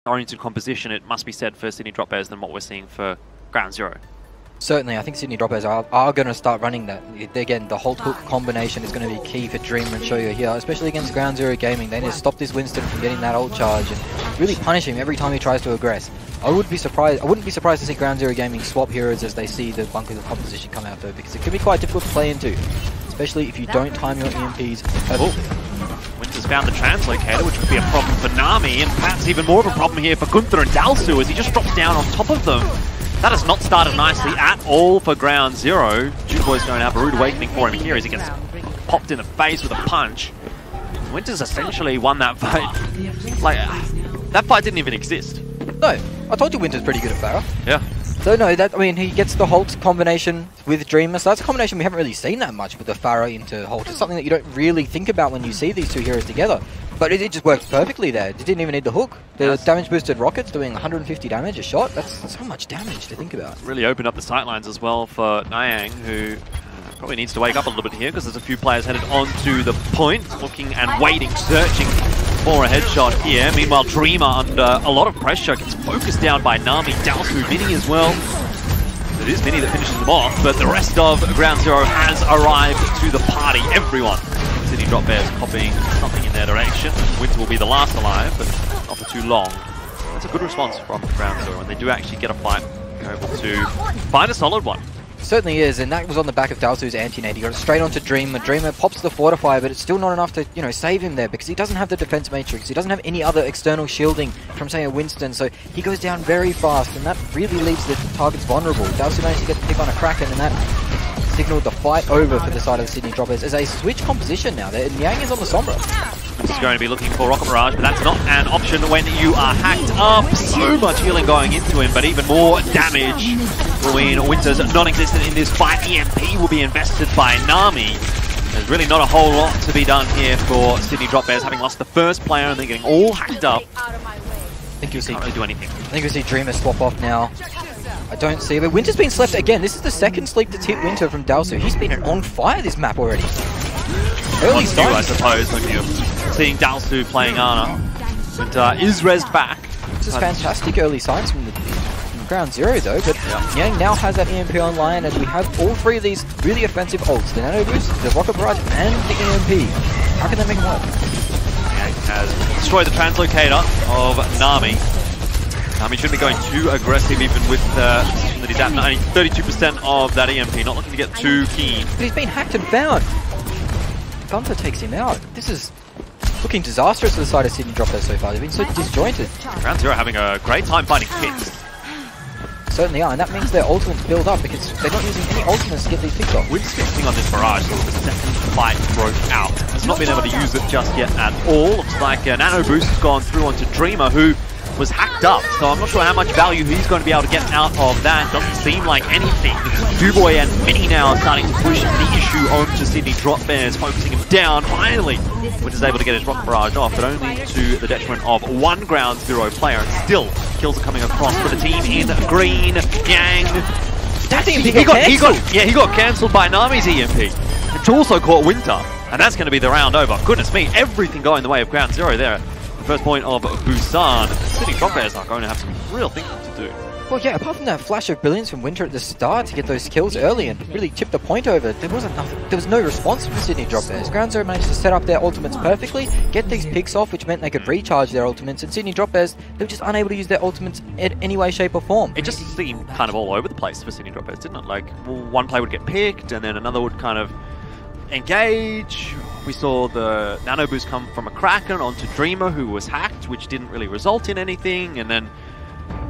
oriented composition, it must be said, for Sydney Drop Bears than what we're seeing for Ground Zero. Certainly, I think Sydney Drop Bears are going to start running that. Again, the hold hook combination is going to be key for Dreamer and Shoyo here, especially against Ground Zero Gaming. They need to stop this Winston from getting that ult charge and really punish him every time he tries to aggress. I wouldn't be surprised to see Ground Zero Gaming swap heroes as they see the bunkers of composition come out though, because it can be quite difficult to play into, especially if you don't time your EMPs perfectly. Winter's found the translocator, which could be a problem for Nami, and perhaps even more of a problem here for Gunther and Dalsu as he just drops down on top of them. That has not started nicely at all for Ground Zero. Juniboy's going to have a rude awakening for him here as he gets popped in the face with a punch. Winter's essentially won that fight. Like, that fight didn't even exist. No, I told you Winter's pretty good at Pharah. Yeah. So no, I mean, he gets the Holt combination with Dreamer, so that's a combination we haven't really seen that much with the Pharah into Holt. It's something that you don't really think about when you see these two heroes together. But it just worked perfectly there. It didn't even need the hook. The damage boosted rockets doing 150 damage a shot. That's so much damage to think about. Really opened up the sightlines as well for Niang, who probably needs to wake up a little bit here because there's a few players headed onto the point, looking and waiting, searching for a headshot here. Meanwhile, Dreamer, under a lot of pressure, gets focused down by Nami, Dalsu, Mini as well. It is Mini that finishes them off, but the rest of Ground Zero has arrived to the party. Everyone. Sydney Drop Bears copying something in their direction. Winter will be the last alive, but not for too long. That's a good response from Ground Zero, and they do actually get a fight. They're able to find a solid one. Certainly is, and that was on the back of Dalsu's anti-nade. He got it straight onto Dreamer. Dreamer pops the Fortify, but it's still not enough to, you know, save him there because he doesn't have the defense matrix. He doesn't have any other external shielding from, say, a Winston, so he goes down very fast, and that really leaves the targets vulnerable. Dalsu managed to get the pick on a Kraken, and that signaled the fight over for the side of the Sydney Drop Bears as they switch composition now. Yang is on the Sombra. This is going to be looking for Rocket Barrage, but that's not an option when you are hacked up. So much healing going into him, but even more damage. Ruin Winter's non-existent in this fight. EMP will be invested by Nami. There's really not a whole lot to be done here for Sydney Drop Bears, having lost the first player and they're getting all hacked up. I think you'll see, can't really do anything. I think you'll see Dreamer swap off now. I don't see it, but Winter's been slept again. This is the second sleep that's hit Winter from Dalsu. He's been on fire this map already. Early signs, I suppose, when you're seeing Dalsu playing Ana. Winter is rezzed back. This is fantastic early signs from Ground Zero though, but Yang now has that EMP online as we have all three of these really offensive ults. The Nano Boost, the Rocket Barrage, and the EMP. How can they make them work? Yang has destroyed the translocator of Nami. Nami shouldn't be going too aggressive even with the position that he's at. 32% of that EMP, not looking to get too keen. But he's been hacked and found. Gunther takes him out. This is looking disastrous for the side of Sydney Drop Bears so far. They've been so disjointed. Ground Zero having a great time finding picks. Certainly are, and that means their ultimates build up because they're not using any ultimates to get these picks off. Winston on this barrage since the second fight broke out. Has not been able to use it just yet at all. Looks like a Nano Boost has gone through onto Dreamer, who was hacked up, so I'm not sure how much value he's going to be able to get out of that. Doesn't seem like anything. Duboy and Mini now are starting to push the issue onto Sydney Drop Bears, focusing him down. Finally, which is able to get his Rocket Barrage off, but only to the detriment of one Ground Zero player. And still, kills are coming across for the team in green. Yang. He got cancelled by Nami's EMP, which also caught Winter. And that's going to be the round over. Goodness me, everything going the way of Ground Zero there. First point of Busan. Sydney Drop Bears are going to have some real thinking to do. Well, yeah, apart from that flash of brilliance from Winter at the start to get those kills early and really tip the point over, there was no response from Sydney Drop Bears. Ground Zero managed to set up their ultimates perfectly, get these picks off, which meant they could recharge their ultimates, and Sydney Drop Bears, they were just unable to use their ultimates in any way, shape, or form. It just seemed kind of all over the place for Sydney Drop Bears, didn't it? Like, one player would get picked, and then another would kind of engage. We saw the Nano Boost come from a Kraken onto Dreamer, who was hacked, which didn't really result in anything, and then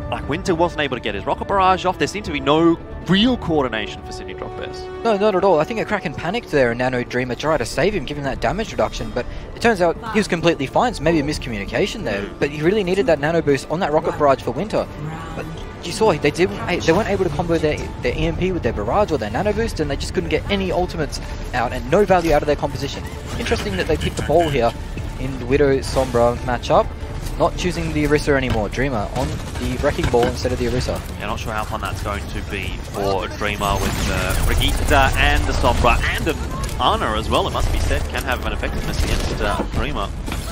like Winter wasn't able to get his Rocket Barrage off. There seemed to be no real coordination for Sydney Drop Bears. No, not at all. I think a Kraken panicked there and Nano Dreamer tried to save him, give him that damage reduction, but it turns out he was completely fine, so maybe a miscommunication there, but he really needed that Nano Boost on that Rocket Barrage for Winter. But you saw they weren't able to combo their EMP with their Barrage or their Nano Boost, and they just couldn't get any ultimates out and no value out of their composition. Interesting that they picked the ball here in the Widow Sombra matchup. Not choosing the Orisa anymore. Dreamer on the Wrecking Ball instead of the Orisa. Yeah, not sure how fun that's going to be for Dreamer with Brigitte and the Sombra and an Ana as well, it must be said, can have an effectiveness against Dreamer.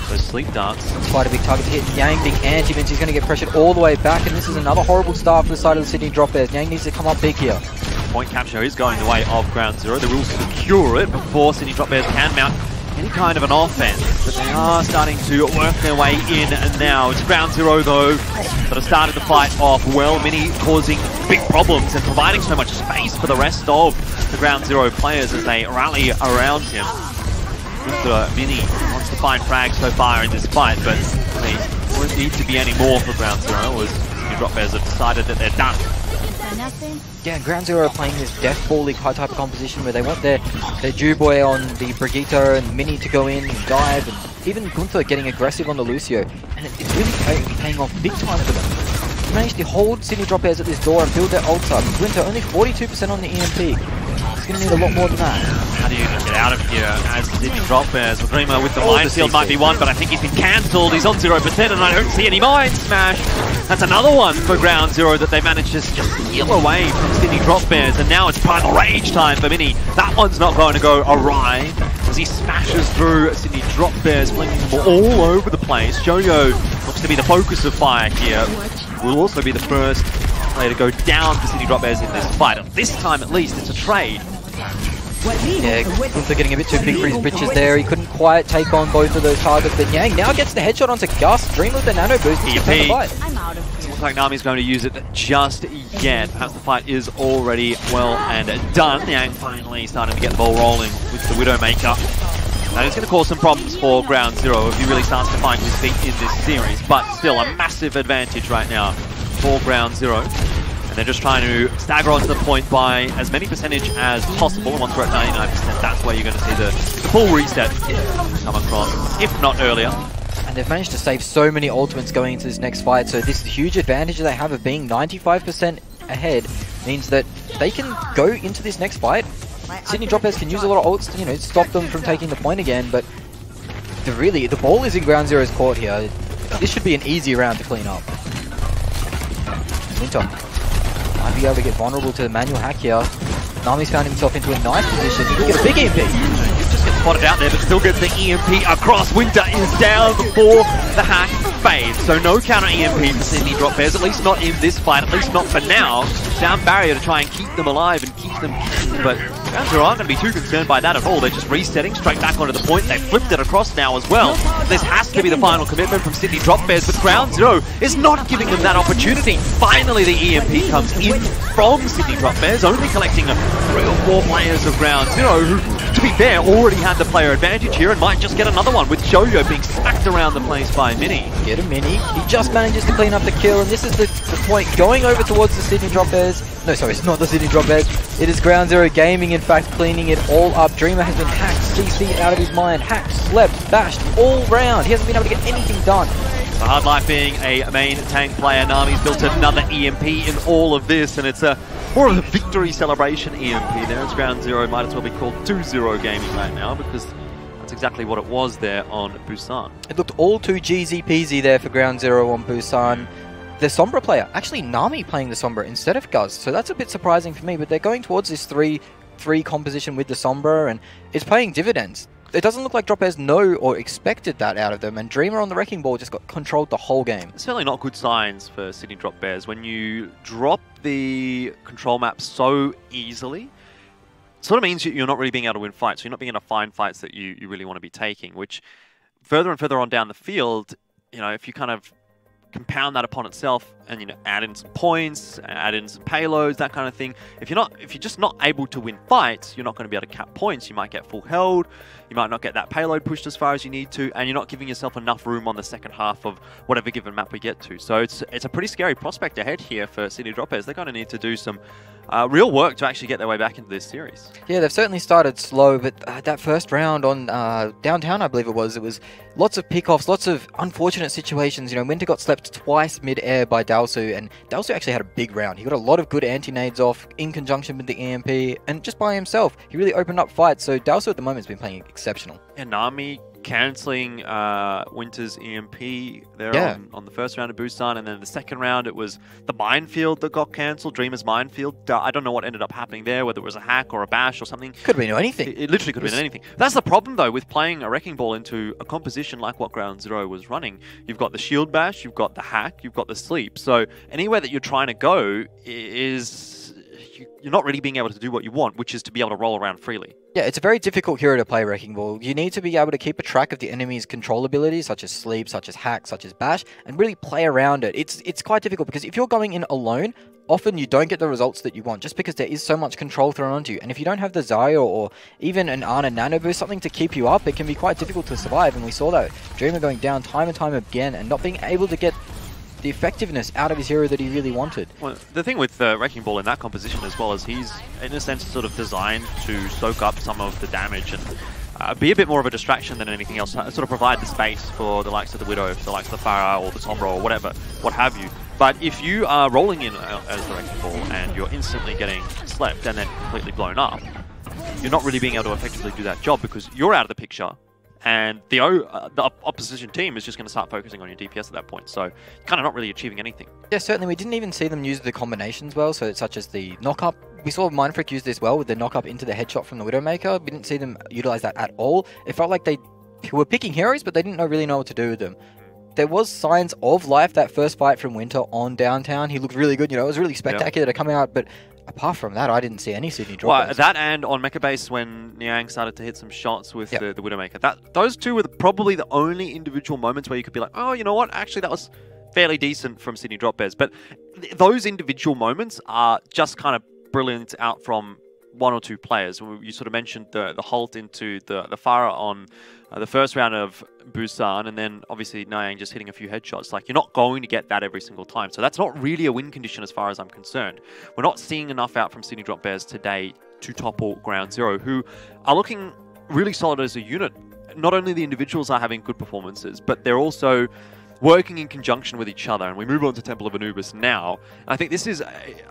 Those sleep darts. It's quite a big target to hit. Yang being anti-mints, he's going to get pressured all the way back, and this is another horrible start for the side of the Sydney Drop Bears. Yang needs to come up big here. Point capture is going the way of Ground Zero. They will secure it before Sydney Drop Bears can mount any kind of an offense, but they are starting to work their way in, and now it's Ground Zero though that have started the fight off well. Mini causing big problems and providing so much space for the rest of the Ground Zero players as they rally around him. Mini wants to find frags so far in this fight, but they won't need to be any more for Ground Zero as Sydney Drop Bears have decided that they're done. Yeah, Ground Zero are playing this Death Ball type of composition where they want their Jew boy on the Brigitte and Mini to go in and dive, and even Gunther getting aggressive on the Lucio, and it's really paying off big time for them. They managed to hold Sydney Drop Bears at this door and build their ults up. Gunther only 42% on the EMP. He's going to need a lot more than that. How do you get out of here as Sydney Drop Bears? Dreamer with the minefield might be one, but I think he's been cancelled. He's on 0%, and I don't see any Mind Smash. That's another one for Ground Zero that they managed to just steal away from Sydney Drop Bears, and now it's Primal Rage time for Mini. That one's not going to go awry as he smashes through Sydney Drop Bears, flinging them all over the place. Jojo looks to be the focus of fire here. Will also be the first player to go down for Sydney Drop Bears in this fight. This time, at least, it's a trade. Yeah, Gunther getting a bit too big for his britches there. He couldn't quite take on both of those targets, but Yang now gets the headshot onto Gus. Dream with the nano boost to defend the fight. Doesn't look like Nami's going to use it just yet. Perhaps the fight is already well and done. Yang finally starting to get the ball rolling with the Widowmaker. That is going to cause some problems for Ground Zero if he really starts to find his feet in this series, but still a massive advantage right now for Ground Zero. They're just trying to stagger onto the point by as many percentage as possible. And once we're at 99%, that's where you're going to see the full reset come across, if not earlier. And they've managed to save so many ultimates going into this next fight, so this huge advantage they have of being 95% ahead means that they can go into this next fight. Sydney Drop Bears can use a lot of ults to, stop them from taking the point again, but the ball is in Ground Zero's court here. This should be an easy round to clean up. Winter might be able to get vulnerable to the manual hack here. Nami's found himself into a nice position. He can get a big EMP. Just gets spotted out there, but still gets the EMP across. Winter is down before the hack fades. So no counter EMP for Sydney Drop Bears, at least not in this fight, at least not for now. Down barrier to try and keep them alive and keep them kicking, but Ground Zero aren't going to be too concerned by that at all. They're just resetting straight back onto the point. They flipped it across now as well. This has to be the final commitment from Sydney Drop Bears, but Ground Zero is not giving them that opportunity. Finally, the EMP comes in from Sydney Drop Bears, only collecting 3 or 4 players of Ground Zero, who, to be fair, already had the player advantage here and might just get another one, with Jojo being smacked around the place by Mini. Get a Mini. He just manages to clean up the kill, and this is the point going over towards the Sydney Drop Bears. No, sorry, it's not the Sydney Drop Bears. It is Ground Zero Gaming, in fact, cleaning it all up. Dreamer has been hacked, CC'd out of his mind, hacked, slept, bashed all round. He hasn't been able to get anything done. The hard life being a main tank player, Nami's built another EMP in all of this, and it's more of a victory celebration EMP there. It's Ground Zero, might as well be called 2-0 Gaming right now, because that's exactly what it was there on Busan. It looked all too Jeezy peasy there for Ground Zero on Busan. The Sombra player, actually Nami playing the Sombra instead of Guz, so that's a bit surprising for me, but they're going towards this 3-3 composition with the Sombra, and it's paying dividends. It doesn't look like Drop Bears know or expected that out of them, and Dreamer on the Wrecking Ball just got controlled the whole game. It's certainly not good signs for Sydney Drop Bears. When you drop the control map so easily, it sort of means you're not really being able to win fights, so you're not being able to find fights that you really want to be taking, which further and further on down the field, if you kind of compound that upon itself and add in some points, add in some payloads, that kind of thing. If you're just not able to win fights, you're not going to be able to cap points. You might get full held, you might not get that payload pushed as far as you need to, and you're not giving yourself enough room on the second half of whatever given map we get to. So it's a pretty scary prospect ahead here for Sydney Drop Bears. They're going to need to do some real work to actually get their way back into this series. Yeah, they've certainly started slow, but that first round on downtown, I believe it was lots of pickoffs, lots of unfortunate situations. Winter got slept twice mid-air by Dalsu, and Dalsu actually had a big round. He got a lot of good anti-nades off in conjunction with the EMP, and just by himself, he really opened up fights. So Dalsu at the moment has been playing exceptional. And Nami cancelling Winter's EMP there on the first round of Busan, and then the second round it was the minefield that got cancelled, Dreamer's minefield. I don't know what ended up happening there, whether it was a hack or a bash or something. Could have been anything. It literally could have been anything. That's the problem though with playing a Wrecking Ball into a composition like what Ground Zero was running. You've got the shield bash, you've got the hack, you've got the sleep. So anywhere that you're trying to go is you're not really being able to do what you want, which is to be able to roll around freely. Yeah, it's a very difficult hero to play Wrecking Ball. You need to be able to keep a track of the enemy's control abilities, such as sleep, such as hack, such as bash, and really play around it. It's quite difficult because if you're going in alone, often you don't get the results that you want just because there is so much control thrown onto you. And if you don't have the Zaya or even an Ana Nano Boost, something to keep you up, it can be quite difficult to survive. And we saw that Dreamer going down time and time again and not being able to get the effectiveness out of his hero that he really wanted. Well, the thing with Wrecking Ball in that composition as well is he's, in a sense, sort of designed to soak up some of the damage and be a bit more of a distraction than anything else. Sort of provide the space for the likes of the Widow, the likes of the Pharah or the Sombra or whatever, what have you. But if you are rolling in as the Wrecking Ball and you're instantly getting slept and then completely blown up, you're not really being able to effectively do that job because you're out of the picture. And the opposition team is just going to start focusing on your DPS at that point. So, kind of not really achieving anything. Yeah, certainly. We didn't even see them use the combinations well, so such as the knock-up. We saw Mindfreak use this well with the knock-up into the headshot from the Widowmaker. We didn't see them utilize that at all. It felt like they were picking heroes, but they didn't really know what to do with them. There was signs of life that first fight from Winter on Downtown. He looked really good. You know, it was really spectacular to come out, but apart from that, I didn't see any Sydney drop. Well, that and on Mecha Base when Niang started to hit some shots with the Widowmaker. Those two were probably the only individual moments where you could be like, oh, you know what? Actually, that was fairly decent from Sydney Drop Bears. But those individual moments are just kind of brilliant out from one or two players. You sort of mentioned the halt into the Pharah on the first round of Busan, and then obviously Niang just hitting a few headshots. Like, you're not going to get that every single time. So that's not really a win condition as far as I'm concerned. We're not seeing enough out from Sydney Drop Bears today to topple Ground Zero, who are looking really solid as a unit. Not only the individuals are having good performances, but they're also working in conjunction with each other. And we move on to Temple of Anubis now. I think this is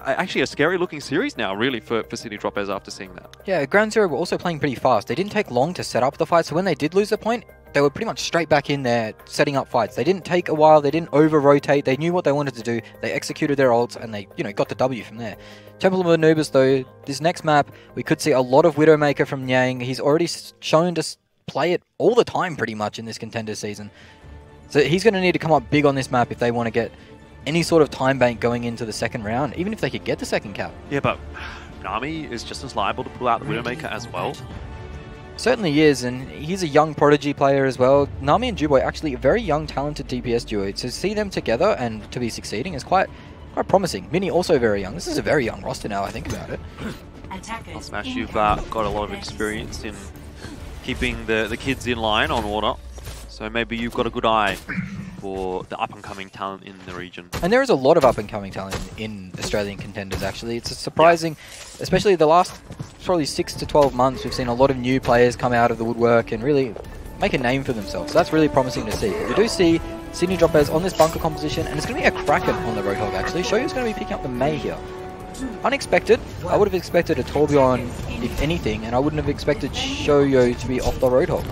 actually a scary looking series now, really, for Sydney Drop Bears after seeing that. Yeah, Ground Zero were also playing pretty fast. They didn't take long to set up the fight, so when they did lose the point, they were pretty much straight back in there setting up fights. They didn't take a while, they didn't over-rotate, they knew what they wanted to do, they executed their ults, and they, got the W from there. Temple of Anubis, though, this next map, we could see a lot of Widowmaker from Niang. He's already shown to play it all the time, pretty much, in this Contender season. So he's going to need to come up big on this map if they want to get any sort of time bank going into the second round, even if they could get the second cap. Yeah, but Nami is just as liable to pull out the Widowmaker as well. Certainly is, and he's a young prodigy player as well. Nami and Juboy actually a very young, talented DPS duo. To see them together and to be succeeding is quite promising. Mini also very young. This is a very young roster now, I think about it. Well, Smash, you've got a lot of experience in keeping the kids in line on order. So maybe you've got a good eye for the up-and-coming talent in the region. And there is a lot of up-and-coming talent in Australian Contenders, actually. It's surprising, especially the last probably 6 to 12 months, we've seen a lot of new players come out of the woodwork and really make a name for themselves. So that's really promising to see. We do see Sydney Drop Bears on this bunker composition, and it's going to be a Kraken on the Roadhog, actually. Shoyo's going to be picking up the Mei here. Unexpected. I would have expected a Torbjorn, if anything, and I wouldn't have expected Shoyo to be off the Roadhog.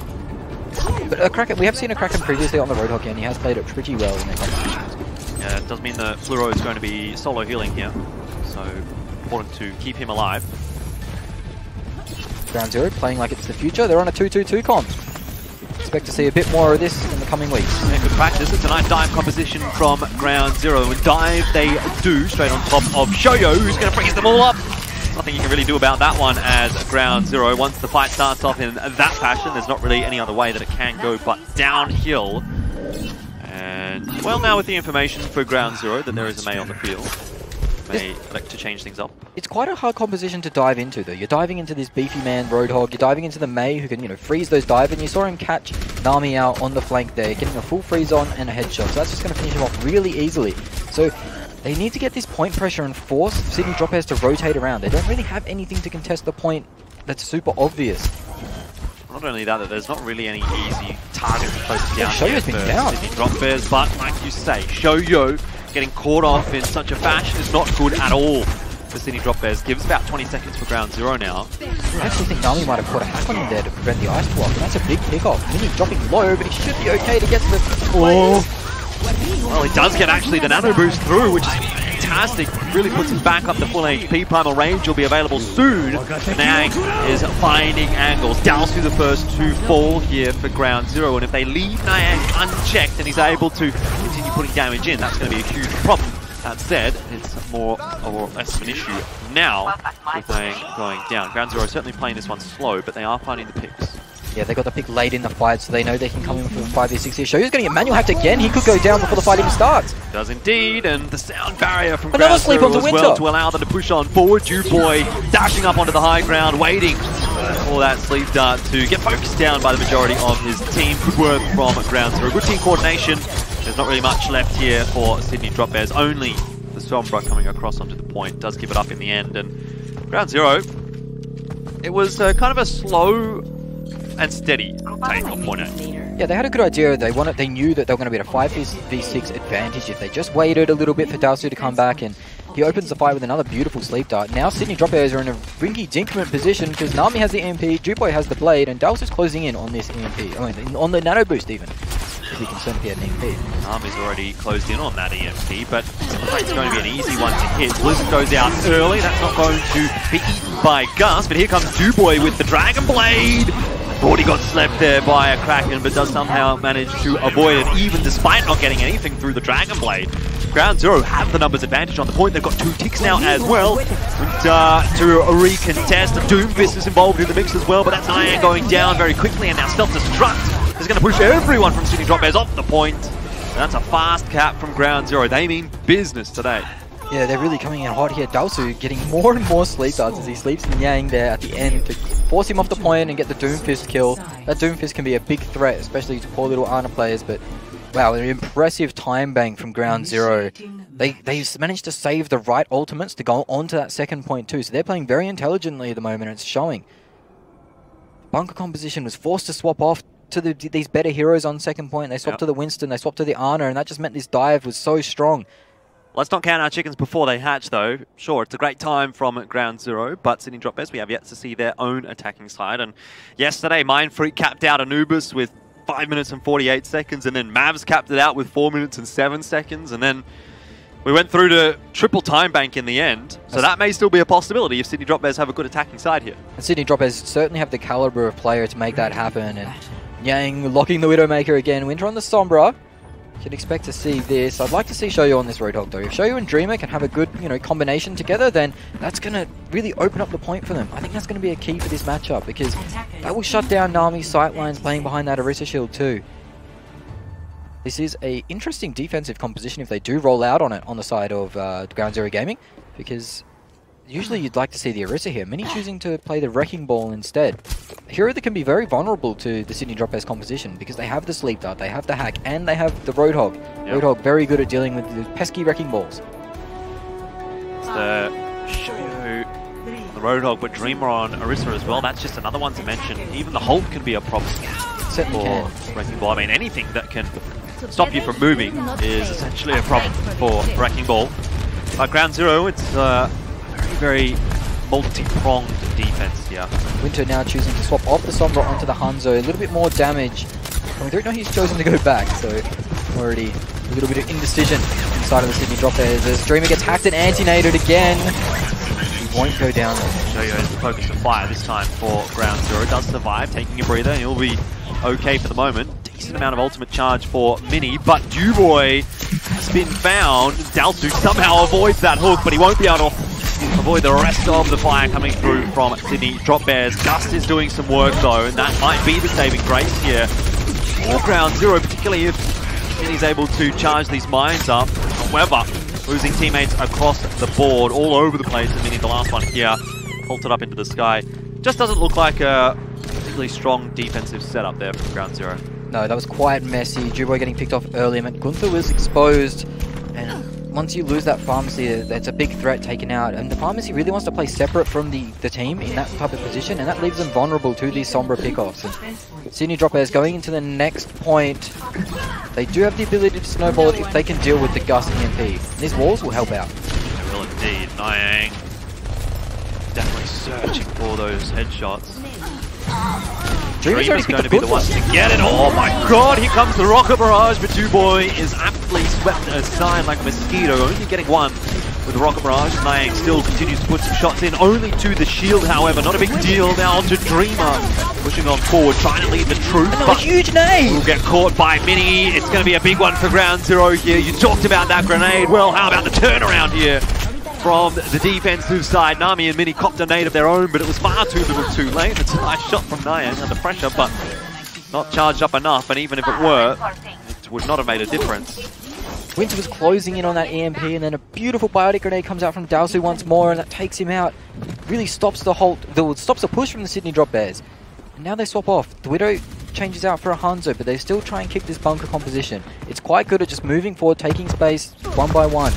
But a Kraken, we have seen a Kraken previously on the Roadhog, and he has played it pretty well in their competitions. Yeah, it does mean that Fluoro is going to be solo healing here, so important to keep him alive. Ground Zero playing like it's the future. They're on a 2-2-2 comp. Expect to see a bit more of this in the coming weeks. Yeah, good practice. It's a nice dive composition from Ground Zero. And dive they do straight on top of Shoyo, who's going to freeze them all up. Nothing you can really do about that one as Ground Zero. Once the fight starts off in that fashion, there's not really any other way that it can go but downhill. And, well, now with the information for Ground Zero that there is a Mei on the field, may elect to change things up. It's quite a hard composition to dive into, though. You're diving into this beefy man Roadhog, you're diving into the Mei who can, freeze those dive, and you saw him catch Nami out on the flank there, getting a full freeze on and a headshot. So that's just going to finish him off really easily. So they need to get this point pressure and force Sydney Drop Bears to rotate around. They don't really have anything to contest the point that's super obvious. Not only that, there's not really any easy targets close down Shoyo's been down. Sydney Drop Bears, but like you say, Shoyo getting caught off in such a fashion is not good at all. for Sydney Drop Bears. Gives about 20 seconds for ground zero now. I actually think Nami might have put a hack on him there to prevent the ice block. That's a big pickoff. Mini dropping low, but he should be okay to get to the plays. Well, he does get actually the nano boost through, which is fantastic. Really puts him back up to full HP. Primal range will be available soon. Nang is finding angles. Dalsu the first to fall here for ground zero, and if they leave Niang unchecked and he's able to continue putting damage in, that's going to be a huge problem. That said, it's more or less of an issue now with Niang going down. Ground zero certainly playing this one slow, but they are finding the picks. Yeah, they got the pick late in the fight, so they know they can come in for 5v6 here. Shoyu's going to get manual hacked again. He could go down before the fight even starts. Does indeed, and the sound barrier from Another ground sleep zero onto as Winter. well to allow them to push on forward. Duboy dashing up onto the high ground, waiting for that sleep dart to get focused down by the majority of his team. Good work from ground zero. Good team coordination. There's not really much left here for Sydney Drop Bears. Only the Sombra coming across onto the point does give it up in the end. And ground zero, it was kind of a slow and steady take on point A. Yeah, they had a good idea. They knew that they were going to be at a 5v6 advantage if they just waited a little bit for Dalsu to come back, and he opens the fight with another beautiful sleep dart. Now Sydney Drop Bears are in a rinky-dinkment position because Nami has the EMP, Duboy has the blade, and Dalsu's closing in on this EMP. I mean, on the nano boost even. If he concerned if he had an EMP. Nami's already closed in on that EMP, but it's going to be an easy one to hit. Blizzard goes out early. That's not going to be eaten by Gus, but here comes Duboy with the Dragon Blade. Thought he got slept there by a Kraken, but does somehow manage to avoid it, even despite not getting anything through the Dragon Blade. Ground zero have the numbers advantage on the point. They've got 2 ticks now as well. And, to recontest, Doomfist is involved in the mix as well, but that's Niang going down very quickly, and now Self-Destruct is going to push everyone from Sydney Drop Bears off the point. And that's a fast cap from ground zero. They mean business today. Yeah, they're really coming in hot here. Dalsu getting more and more sleep darts as he sleeps Niang there at the end to force him off the point and get the Doomfist kill. That Doomfist can be a big threat, especially to poor little Ana players, but wow, an impressive time bank from ground zero. They've managed to save the right ultimates to go on to that second point too, so they're playing very intelligently at the moment, and it's showing. Bunker composition was forced to swap off to these better heroes on second point. They swapped to the Winston, they swapped to the Ana, and that just meant this dive was so strong. Let's not count our chickens before they hatch, though. Sure, it's a great time from ground zero, but Sydney Drop Bears, we have yet to see their own attacking side. And yesterday, Mind Freak capped out Anubis with 5 minutes and 48 seconds, and then Mavs capped it out with 4 minutes and 7 seconds, and then we went through to triple time bank in the end. So that may still be a possibility if Sydney Drop Bears have a good attacking side here. And Sydney Drop Bears certainly have the caliber of player to make that happen. And Yang locking the Widowmaker again. Winter on the Sombra. You'd expect to see this. I'd like to see Shoyu on this Roadhog though. If Shoyu and Dreamer can have a good, combination together, then that's going to really open up the point for them. I think that's going to be a key for this matchup because that will shut down Nami's sightlines playing behind that Orisa shield too. This is a interesting defensive composition if they do roll out on it on the side of Ground Zero Gaming, because usually you'd like to see the Orisa here. Many choosing to play the Wrecking Ball instead. A hero that can be very vulnerable to the Sydney Drop Bears composition because they have the Sleep Dart, they have the Hack, and they have the Roadhog. Yep. Roadhog very good at dealing with the pesky Wrecking Balls. It's the Shoyu, the Roadhog, but Dreamer on Orisa as well. That's just another one to mention. Even the Hulk can be a problem for Wrecking Ball. I mean, anything that can stop you from moving is essentially a problem for Wrecking Ball. But Ground Zero, it's very multi-pronged defense here. Winter now choosing to swap off the Sombra onto the Hanzo. A little bit more damage. And we don't know he's chosen to go back, so already a little bit of indecision inside of the Sydney Drop Bears as Dreamer gets hacked and anti-nated again. He won't go down. Shoyu is the focus of fire this time for Ground Zero. Does survive, taking a breather, and he'll be okay for the moment. Decent amount of ultimate charge for Mini, but Duboy has been found. Dalsu somehow avoids that hook, but he won't be able to avoid the rest of the fire coming through from Sydney Drop Bears. Gust is doing some work though, and that might be the saving grace here for Ground Zero, particularly if Mini's able to charge these mines up. However, losing teammates across the board, all over the place, and Mini, the last one here, vaulted up into the sky. Just doesn't look like a particularly strong defensive setup there from Ground Zero. No, that was quite messy. Duboy getting picked off early, meant Gunther was exposed, and once you lose that Pharmacy, that's a big threat taken out, and the Pharmacy really wants to play separate from the team in that type of position, and that leaves them vulnerable to these Sombra pickoffs. And Sydney Drop Bears going into the next point. They do have the ability to snowball it if they can deal with the Gus EMP. These walls will help out. They will indeed. Niang definitely searching for those headshots. Dreamer's Dreamer's going to be the one to get it. Oh my god, here comes the rocket barrage, but Duboy is aptly swept aside like a mosquito, only getting one with the rocket barrage. Niang still continues to put some shots in, only to the shield, however. Not a big deal. Now on to Dreamer, pushing on forward, trying to lead the troop. Another huge nade! Will get caught by Mini. It's going to be a big one for Ground Zero here. You talked about that grenade. Well, how about the turnaround here from the defensive side? Nami and Mini copped a nade of their own, but it was far too little too late. It's a nice shot from Niang under pressure, but not charged up enough, and even if it were, it would not have made a difference. Winter was closing in on that EMP, and then a beautiful biotic grenade comes out from Dalsu once more, and that takes him out. Really stops stops the push from the Sydney Drop Bears. And now they swap off. The Widow changes out for a Hanzo, but they still try and kick this bunker composition. It's quite good at just moving forward, taking space one by one.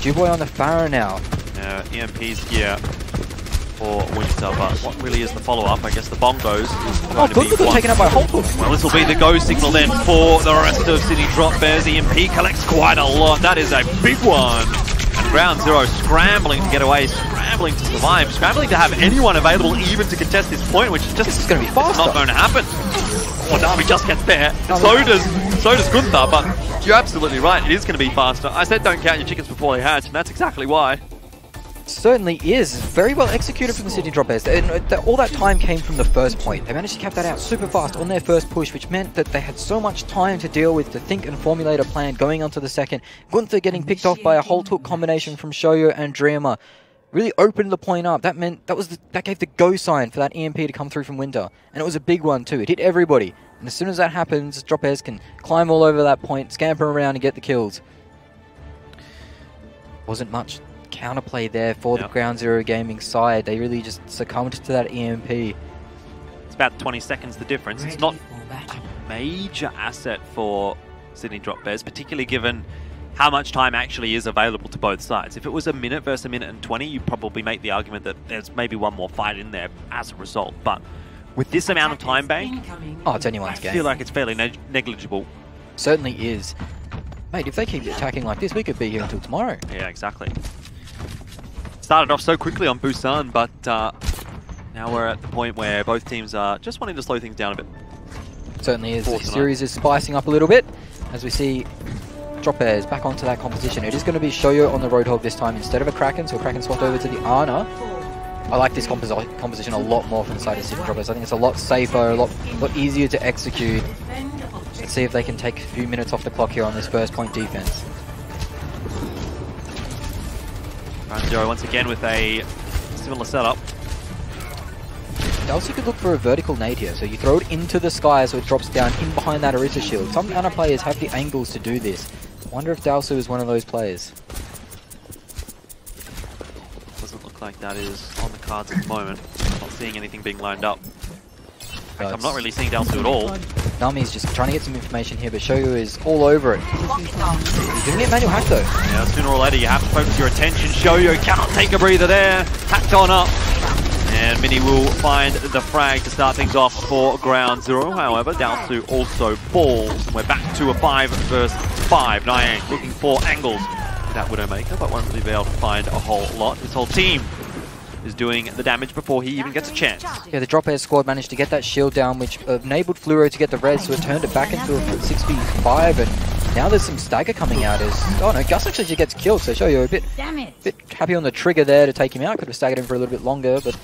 Duboy on the Pharah now. EMP's here for Winter, but what really is the follow-up? I guess the Bongos is going good, to be one. taken out by Holtwood. Well, this will be the go signal then for the rest of Sydney Drop Bears. EMP collects quite a lot. That is a big one. And Ground Zero scrambling to get away, scrambling to survive, scrambling to have anyone available even to contest this point, which is just this is going to be faster. not going to happen. Oh, Nami just gets there. So does Gunther, but you're absolutely right. It is going to be faster. I said don't count your chickens before they hatch, and that's exactly why. Certainly is. Very well executed from the Sydney Drop Bears. All that time came from the first point. They managed to cap that out super fast on their first push, which meant that they had so much time to deal with, to think and formulate a plan going onto the second. Gunther getting picked off by a Holt hook combination from Shoyo and Dreamer really opened the point up. That meant that gave the go sign for that EMP to come through from Winter, and it was a big one too. It hit everybody, and as soon as that happens, Drop Bears can climb all over that point, scamper around, and get the kills. Wasn't much counterplay there for the Ground Zero Gaming side. They really just succumbed to that EMP. It's about 20 seconds the difference. It's not a major asset for Sydney Drop Bears, particularly given how much time actually is available to both sides. If it was a minute versus a minute and 20, you'd probably make the argument that there's maybe one more fight in there as a result. But with this amount of time bank, it's anyone's game. I feel like it's fairly negligible. Certainly is. Mate, if they keep attacking like this, we could be here until tomorrow. Yeah, exactly. Started off so quickly on Busan, but now we're at the point where both teams are just wanting to slow things down a bit. Certainly is. The series is spicing up a little bit as we see Drop Bears back onto that composition. It is going to be Shoyo on the Roadhog this time instead of a Kraken, so Kraken swapped over to the Ana. I like this composition a lot more from the side of Sydney Drop Bears. I think it's a lot safer, a lot easier to execute. Let's see if they can take a few minutes off the clock here on this first point defense. Ground Zero once again with a similar setup. Dalsu could look for a vertical nade here, so you throw it into the sky so it drops down in behind that Orisa shield. Some Ana players have the angles to do this. I wonder if Dalsu is one of those players. Doesn't look like that is on the cards at the moment. Not seeing anything being lined up. I'm not really seeing Dalsu at all. Nami's just trying to get some information here, but Shoyu is all over it. He's gonna get manual hack though. Yeah, sooner or later you have to focus your attention. Shoyu cannot take a breather there. Hacked on up. And Mini will find the frag to start things off for Ground Zero. However, Dalsu also falls. And we're back to a 5 versus 5. Niang looking for angles with that Widowmaker, but won't really be able to find a whole lot. His whole team is doing the damage before he even gets a chance. Yeah, the Drop Bear squad managed to get that shield down, which enabled Fluoro to get the red, so it turned it back into a 6v5, and now there's some stagger coming out. Oh no, Gus actually gets killed, so Shoyo a bit happy on the trigger there to take him out. Could have staggered him for a little bit longer, but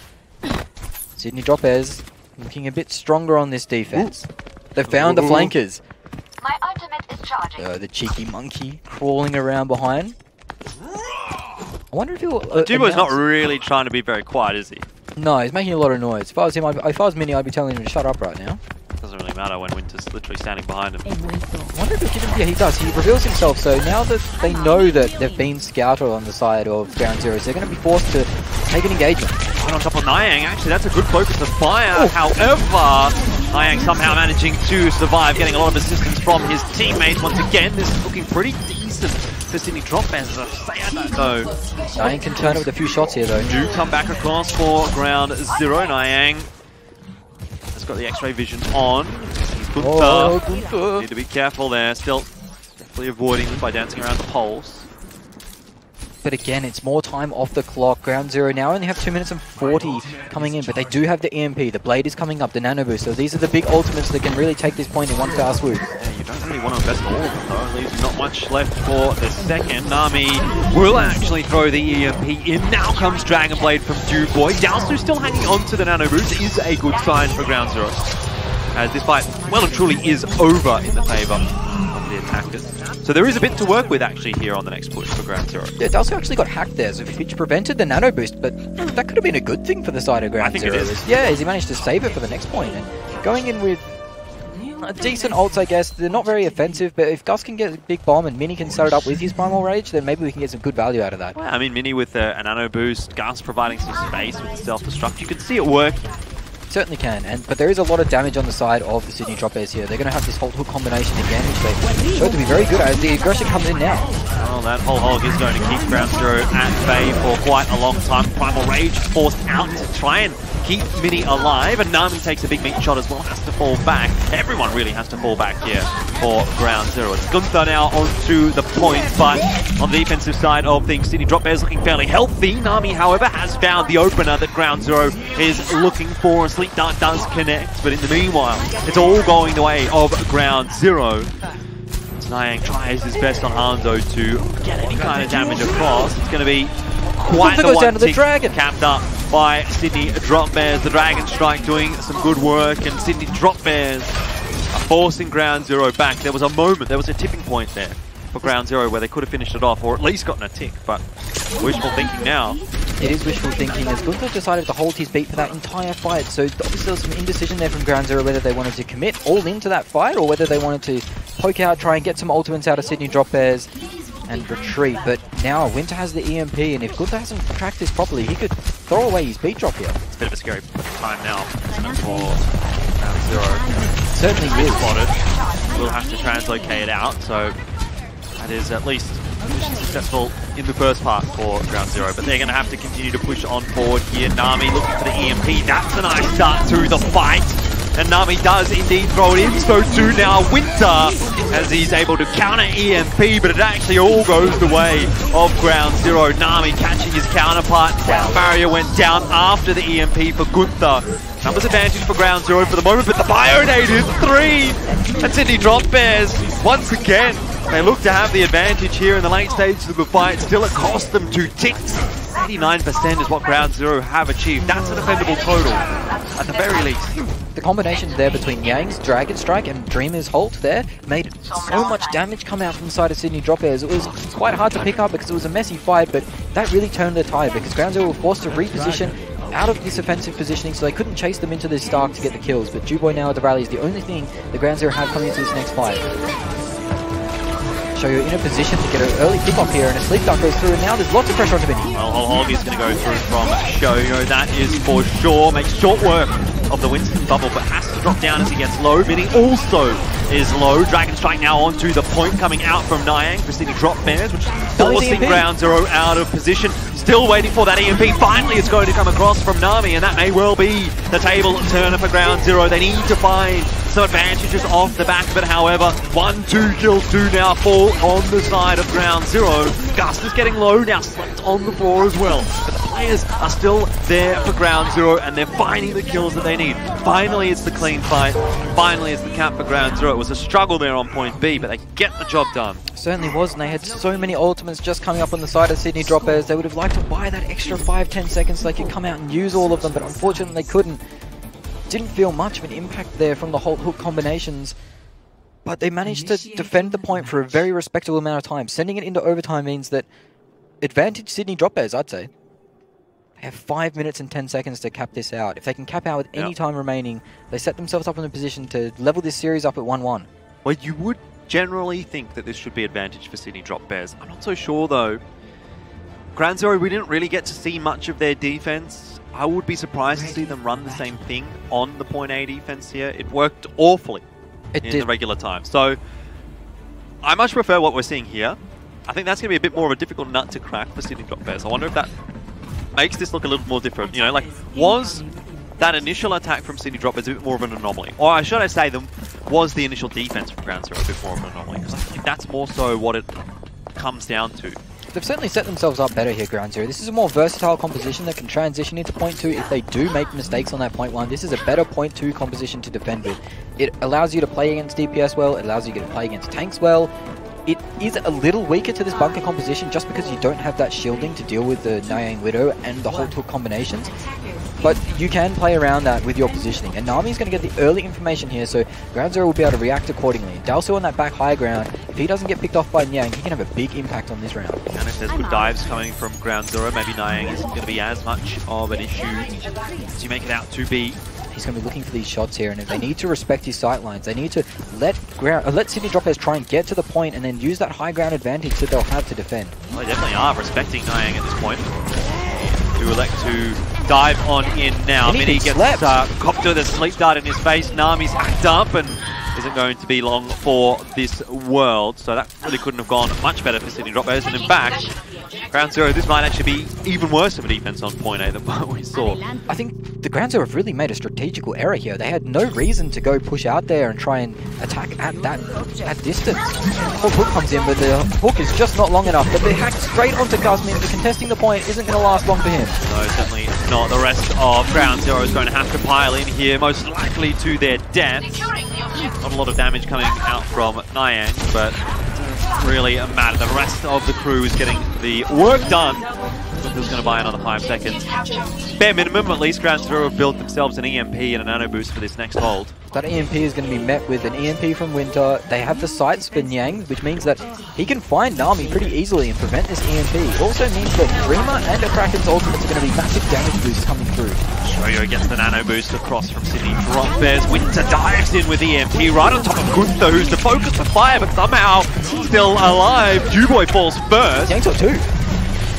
Sydney Drop Bears looking a bit stronger on this defense. They found the flankers. My ultimate is charging. The cheeky monkey crawling around behind. I wonder if he'll... Dubo's not really trying to be very quiet, is he? No, he's making a lot of noise. If I was him, if I was Mini, I'd be telling him to shut up right now. Doesn't really matter when Winter's literally standing behind him. I wonder if he'll give him... Yeah, he does. He reveals himself, so now that they know that they've been scouted on the side of Ground Zeros, they're going to be forced to take an engagement. Right on top of Niang, actually, that's a good focus of fire. Oh. However, Niang somehow managing to survive, getting a lot of assistance from his teammates. Once again, this is looking pretty decent for Sydney Drop Bears, as I say, I don't know. Niang can turn it with a few shots here, though. Do come back across for Ground Zero. Niang has got the X-ray vision on. He's Gunther. Need to be careful there. Still definitely avoiding them by dancing around the poles. but again, it's more time off the clock. Ground Zero now only have 2 minutes and 40 coming in, but they do have the EMP. The Blade is coming up, the Nano Boost. So these are the big ultimates that can really take this point in one foul swoop. Yeah, you don't really want to invest all of them, though. Leaves not much left for the second. Nami will actually throw the EMP in. Now comes Dragon Blade from Duboy. Dowsu still hanging on to the Nano Boost is a good sign for Ground Zero, as this fight well and truly is over in the favour of the attackers. So there is a bit to work with actually here on the next push for Ground Zero. Yeah, Dowsu actually got hacked there, so which prevented the Nano Boost, but that could have been a good thing for the side of Ground Zero. I think it is. Yeah, as he managed to save it for the next point. And going in with decent ults, I guess. They're not very offensive, but if Gus can get a big bomb and Mini can start it up with his Primal Rage, then maybe we can get some good value out of that. Well, I mean, Mini with a Nano Boost, Gus providing some space with the self-destruct. You can see it working. Certainly can, but there is a lot of damage on the side of the Sydney Drop Bears here. They're going to have this whole hook combination again, which they showed to be very good at. The aggression comes in now. Well, that whole hog is going to keep Ground Zero at bay for quite a long time. Primal Rage forced out to try and keep Mini alive, and Nami takes a big meat shot as well, has to fall back. Everyone really has to fall back here for Ground Zero. It's Gunther now onto the point, but on the defensive side of things, Sydney Drop Bears looking fairly healthy. Nami, however, has found the opener that Ground Zero is looking for. A Sleep Dart does connect, but in the meanwhile, it's all going the way of Ground Zero. Niang tries his best on Hanzo to get any kind of damage across. It's going to be quite the one tick capped up by Sydney Drop Bears. The Dragon Strike doing some good work, and Sydney Drop Bears are forcing Ground Zero back. There was a moment, there was a tipping point there for Ground Zero where they could have finished it off, or at least gotten a tick, but wishful thinking now. It is wishful thinking, as Gunther decided to hold his beat for that entire fight, so obviously there was some indecision there from Ground Zero whether they wanted to commit all into that fight or whether they wanted to poke out, try and get some ultimates out of Sydney Drop Bears and retreat. But now Winter has the EMP, and if Gunther hasn't tracked this properly, he could throw away his beat drop here. It's a bit of a scary time now, isn't it, for Ground Zero? Certainly is. Spotted. We'll have to translocate it out, so that is at least mission successful in the first part for Ground Zero, but they're going to have to continue to push on forward here. Nami looking for the EMP. That's a nice start to the fight, and Nami does indeed throw it in. So too now Winter, as he's able to counter EMP, but it actually all goes the way of Ground Zero. Nami catching his counterpart. Down barrier went down after the EMP for Gunther. Numbers advantage for Ground Zero for the moment, but the Bionade is 3! And Sydney Drop Bears, once again, they look to have the advantage here in the late stages of the fight. Still, it cost them 2 ticks. 89% is what Ground Zero have achieved. That's a defendable total, at the very least. The combination there between Yang's Dragon Strike and Dreamer's Halt there made so much damage come out from the side of Sydney Drop Bears. It was quite hard to pick up because it was a messy fight, but that really turned the tide because Ground Zero were forced to reposition out of this offensive positioning, so they couldn't chase them into this Stark to get the kills. But Duboy now at the rally is the only thing that Ground Zero have coming into this next fight. So you're in a position to get an early pick-off here, and a Sleep Dart goes through, and now there's lots of pressure onto Mini. Well, Hog is going to go through from Shoyo, that is for sure. Makes short work of the Winston bubble, but has to drop down as he gets low. Mini also is low. Dragon Strike now onto the point, coming out from Niang for Sydney Drop Bears, which is forcing Ground Zero out of position. Still waiting for that EMP. Finally, it's going to come across from Nami, and that may well be the table turner for Ground Zero. They need to find some advantages off the back of it, however. 1-2 kills do now fall on the side of Ground Zero. Gus is getting low, now slept on the floor as well. But the players are still there for Ground Zero, and they're finding the kills that they need. Finally, it's the clean fight. Finally, it's the cap for Ground Zero. It was a struggle there on point B, but they get the job done. Certainly was, and they had so many ultimates just coming up on the side of Sydney Drop Bears. They would have liked to buy that extra 5-10 seconds so they could come out and use all of them, but unfortunately they couldn't. Didn't feel much of an impact there from the whole hook combinations, but they managed to defend the point for a very respectable amount of time. Sending it into overtime means that advantage Sydney Drop Bears, I'd say. They have 5 minutes and 10 seconds to cap this out. If they can cap out with any time remaining, they set themselves up in a position to level this series up at 1-1. Well, you would generally think that this should be advantage for Sydney Drop Bears. I'm not so sure though. Ground Zero, we didn't really get to see much of their defense. I would be surprised to see them run the same thing on the point A defense here. It worked awfully in the regular time. So I much prefer what we're seeing here. I think that's going to be a bit more of a difficult nut to crack for Sydney Drop Bears. I wonder if that makes this look a little more different. You know, like, was that initial attack from Sydney Drop Bears a bit more of an anomaly? Or should I say, was the initial defense from Ground Zero a bit more of an anomaly? Because I think that's more so what it comes down to. they've certainly set themselves up better here, Ground Zero. This is a more versatile composition that can transition into point 2 if they do make mistakes on that point 1. This is a better point 2 composition to defend with. It allows you to play against DPS well, it allows you to play against tanks well. It is a little weaker to this bunker composition just because you don't have that shielding to deal with the Niang Widow and the Halt Hook combinations. But you can play around that with your positioning. And Nami's going to get the early information here, so Ground Zero will be able to react accordingly. Dalso on that back high ground, if he doesn't get picked off by Niang, he can have a big impact on this round. And if there's good dives coming from Ground Zero, maybe Niang isn't going to be as much of an issue as you make it out to be. He's going to be looking for these shots here, and they need to respect his sight lines. They need to let Sydney Droppers try and get to the point and then use that high ground advantage that they'll have to defend. Well, they definitely are respecting Niang at this point. Do elect to dive on in now. Mini gets copped with a sleep dart in his face. Nami's hacked up and isn't going to be long for this world. So that really couldn't have gone much better for Sydney Droppers. And in fact, Ground Zero, this might actually be even worse of a defense on point A than what we saw. I think the Ground Zero have really made a strategical error here. They had no reason to go push out there and try and attack at that distance. The hook comes in, but the hook is just not long enough. But they hack straight onto Guzmin, but contesting the point isn't going to last long for him. No, certainly not. The rest of Ground Zero is going to have to pile in here, most likely to their death. Not a lot of damage coming out from Niang, but really matter. The rest of the crew is getting the work done. Who's going to buy another 5 seconds? Bare minimum, at least Ground Zero have built themselves an EMP and a nano boost for this next hold. That EMP is going to be met with an EMP from Winter. They have the sights for Niang, which means that he can find Nami pretty easily and prevent this EMP. It also means that Dreamer and a Kraken's ultimates are going to be massive damage boosts coming through. Shoyo gets the nano boost across from Sydney Drop Bears. Winter dives in with EMP right on top of Gunther, who's the focus for fire, but somehow still alive. Duboy falls first. Niang's got 2.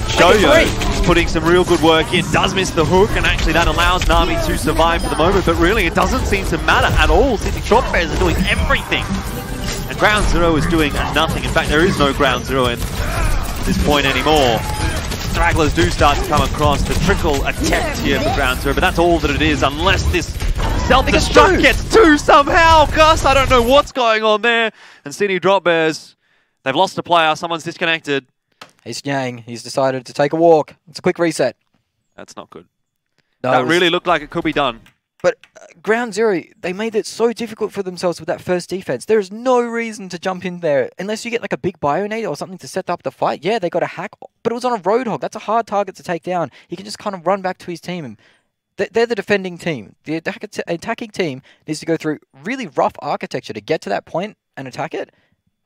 Shoyo putting some real good work in, does miss the hook, and actually that allows Nami to survive for the moment, but really it doesn't seem to matter at all. Sydney Drop Bears are doing everything, and Ground Zero is doing nothing. In fact, there is no Ground Zero at this point anymore. Stragglers do start to come across. The trickle attempt here for Ground Zero, but that's all that it is, unless this self-destruct gets 2 somehow. Gus, I don't know what's going on there. And Sydney Drop Bears, they've lost a player, someone's disconnected. It's Niang. He's decided to take a walk. It's a quick reset. That's not good. No, that really looked like it could be done. But Ground Zero, they made it so difficult for themselves with that first defense. There is no reason to jump in there unless you get like a big Bionade or something to set up the fight. Yeah, they got a hack, but it was on a Roadhog. That's a hard target to take down. He can just kind of run back to his team. They're the defending team. The attacking team needs to go through really rough architecture to get to that point and attack it.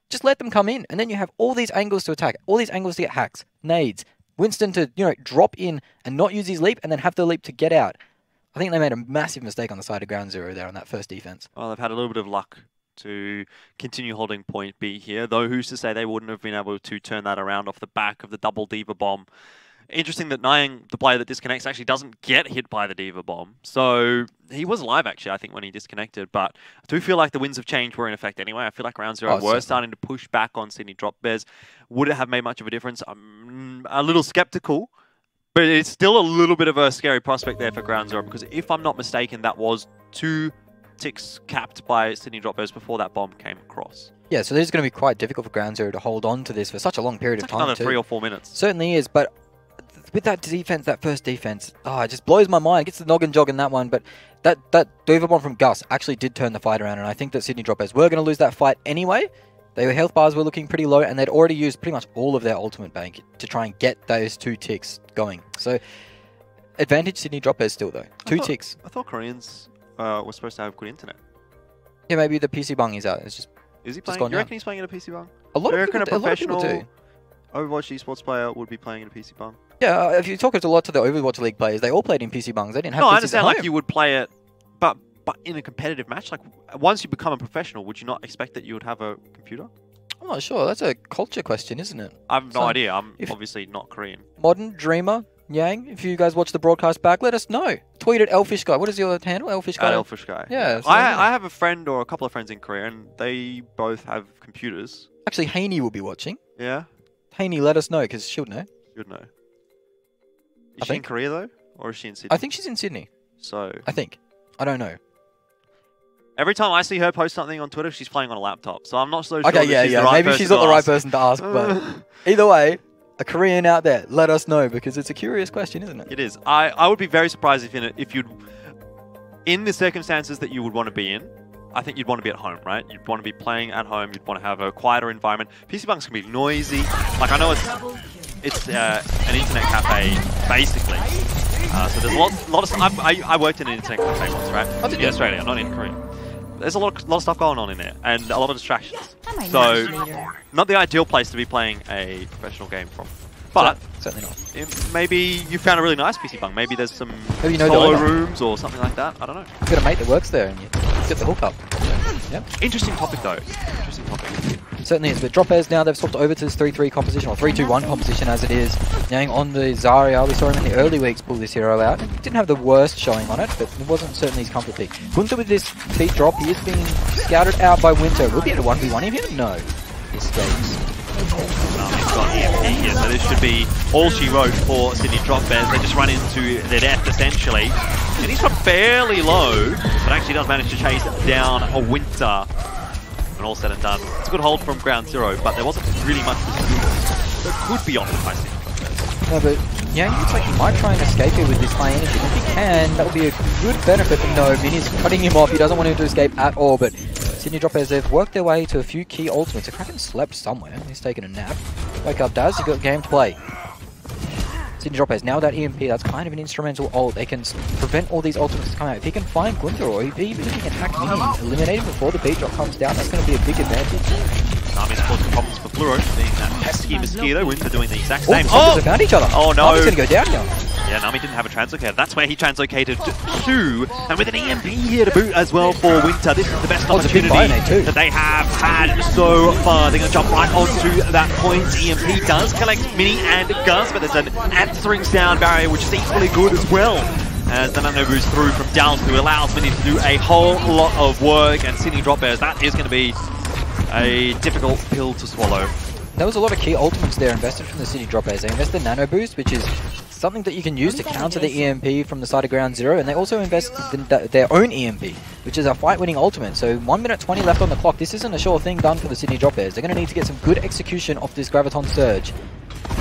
Just let them come in, and then you have all these angles to attack, all these angles to get hacks, nades. Winston to, drop in and not use his leap, and then have the leap to get out. I think they made a massive mistake on the side of Ground Zero there on that first defense. Well, they've had a little bit of luck to continue holding point B here, though who's to say they wouldn't have been able to turn that around off the back of the double Diva Bomb. Interesting that Niang, the player that disconnects, actually doesn't get hit by the Diva Bomb. So he was alive, actually, I think, when he disconnected. But I do feel like the winds of change were in effect anyway. I feel like Ground Zero were starting to push back on Sydney Drop Bears. Would it have made much of a difference? I'm a little skeptical. But it's still a little bit of a scary prospect there for Ground Zero. Because if I'm not mistaken, that was 2 ticks capped by Sydney Drop Bears before that bomb came across. Yeah, so this is going to be quite difficult for Ground Zero to hold on to this for such a long period of time. Another 3 or 4 minutes. Certainly is, but with that defense, that first defense, it just blows my mind. Gets the noggin jog in that one, but that Diva Bomb from Gus actually did turn the fight around, and I think that Sydney Drop Bears were going to lose that fight anyway. Their health bars were looking pretty low, and they'd already used pretty much all of their ultimate bank to try and get those 2 ticks going. So, advantage Sydney Drop Bears still, though. 2 ticks. I thought Koreans were supposed to have good internet. Yeah, maybe the PC bung is out. It's just... Is he playing? You reckon he's playing in a PC bung? A lot of people do. Overwatch esports player would be playing in a PC bung. Yeah, if you talk a lot to the Overwatch League players, they all played in PC bungs. They didn't have PCs I understand, at home. like you would play it, but in a competitive match, like once you become a professional, would you not expect that you would have a computer? I'm not sure. That's a culture question, isn't it? I have no idea. I'm obviously not Korean. Modern, Dreamer, Yang, if you guys watch the broadcast back, let us know. Tweet at Elfishguy. What is your handle? Elfishguy? Elfishguy. Yeah. So I have a friend or a couple of friends in Korea, and they both have computers. Actually, Haney will be watching. Yeah. Haney, let us know, because she'll know. She'll know. Is she in Korea, though? Or is she in Sydney? I think she's in Sydney. So... I think. I don't know. Every time I see her post something on Twitter, she's playing on a laptop. So I'm not so sure okay, that she's the right maybe she's not the right person to ask, but either way, a Korean out there, let us know, because it's a curious question, isn't it? It is. I would be very surprised if you'd, in the circumstances that you would want to be in, I think you'd want to be at home, right? You'd want to be playing at home. You'd want to have a quieter environment. PC Bunk's can be noisy. Like, I know it's an internet cafe, basically. So there's a lot of stuff. I worked in an internet cafe once, right? In Australia, not in Korea. There's a lot of stuff going on in there, and a lot of distractions. So, not the ideal place to be playing a professional game from. But certainly not. Maybe you found a really nice PC Bunk. Maybe there's some maybe solo rooms or something like that. I don't know. You've got a mate that works there, and you get the hookup. Yep. Interesting topic, though. Interesting topic. It certainly is. But drop airs now, they've swapped over to this 3-3 composition, or 3-2-1 composition as it is. Now on the Zarya, we saw him in the early weeks pull this hero out. Didn't have the worst showing on it, but it wasn't certainly his comfort pick. Gunther with this beat drop, he is being scouted out by Winter. Will be able to 1v1 him? No. He escapes. He's got EMP here, so this should be all she wrote for Sydney Drop Bears. They just run into their death, essentially. And he's from fairly low, but actually does manage to chase down a Winter. And all said and done, it's a good hold from ground zero, but there wasn't really much that could be offered by Sydney Drop Bears. No, but yeah, he looks like he might try and escape here with this high energy. If he can, that would be a good benefit, but no, Mini's cutting him off. He doesn't want him to escape at all, but Sydney Drop Airs, they've worked their way to a few key ultimates. The Kraken slept somewhere. He's taken a nap. Wake up, Daz. You got game to play. Sydney Drop Airs, now with that EMP, that's kind of an instrumental ult. They can prevent all these ultimates to come out. If he can find Gunther, or even if he can hack Mini and eliminate him before the beat drop comes down, that's going to be a big advantage. Nami's causing problems for Fluoro, being that pesky mosquito. Winter doing the exact same. Oh, they found each other. Oh no. Nami's going to go down now. Yeah, Nami didn't have a translocator. That's where he translocated to. And with an EMP here to boot as well for Winter, this is the best opportunity that they have had so far. They're going to jump right onto that point. EMP does collect Mini and Gus, but there's an answering sound barrier, which is equally good as well. As the nano boost through from Downs, who allows Mini to do a whole lot of work. And Sydney Drop Bears, that is going to be a difficult pill to swallow. There was a lot of key ultimates there invested from the Sydney Drop Airs. They invested Nano Boost, which is something that you can use to counter the EMP from the side of ground zero, and they also invested their own EMP, which is a fight-winning ultimate. So 1 minute 20 left on the clock. This isn't a sure thing done for the Sydney Drop Airs. They're going to need to get some good execution off this Graviton Surge,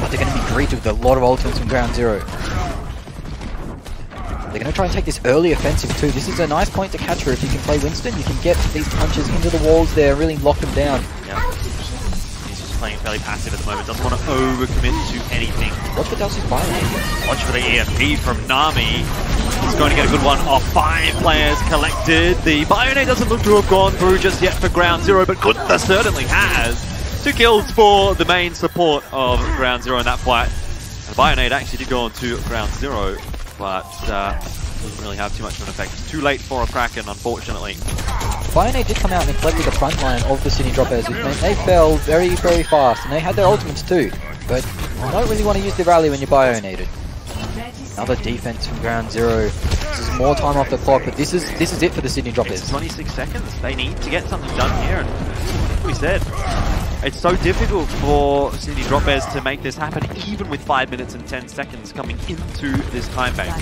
but they're going to be greeted with a lot of ultimates from ground zero. They're going to try and take this early offensive too. This is a nice point to catch her. If you can play Winston, you can get these punches into the walls there, really lock them down. Yeah. Playing fairly passive at the moment, doesn't want to overcommit to anything. Watch what Delsey's buying. Watch for the EMP from Nami. He's going to get a good one off. 5 players collected. The Bione doesn't look to have gone through just yet for ground zero, but Gunther certainly has. 2 kills for the main support of ground zero in that fight. And Bione actually did go on to ground zero, but doesn't really have too much of an effect. It's too late for a Kraken, unfortunately. Bione did come out and collected the front line of the Sydney Drop Airs, which meant they fell very, very fast, and they had their ultimates too, but you don't really want to use the rally when you're Bionated. Another defense from ground zero. This is more time off the clock, but this is it for the Sydney Drop Airs. It's 26 seconds. They need to get something done here, and like we said, it's so difficult for Sydney Drop Airs to make this happen, even with 5 minutes and 10 seconds coming into this time bank.